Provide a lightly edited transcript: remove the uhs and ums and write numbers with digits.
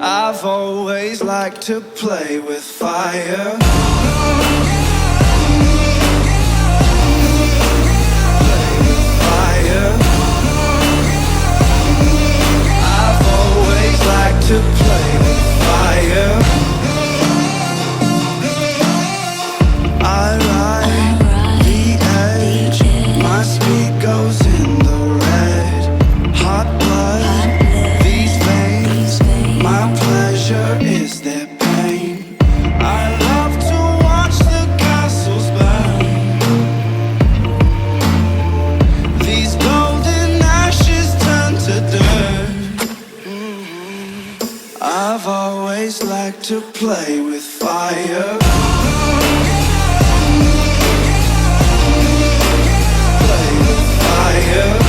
I've always liked to play with fire. Play with fire. I've always liked to play with fire. I ride the edge, my speed goes in the red. Hot blood, these veins, my pleasure is their pain. I love to watch the castles burn. These golden ashes turn to dirt. I've always liked to play with fire. Play with fire.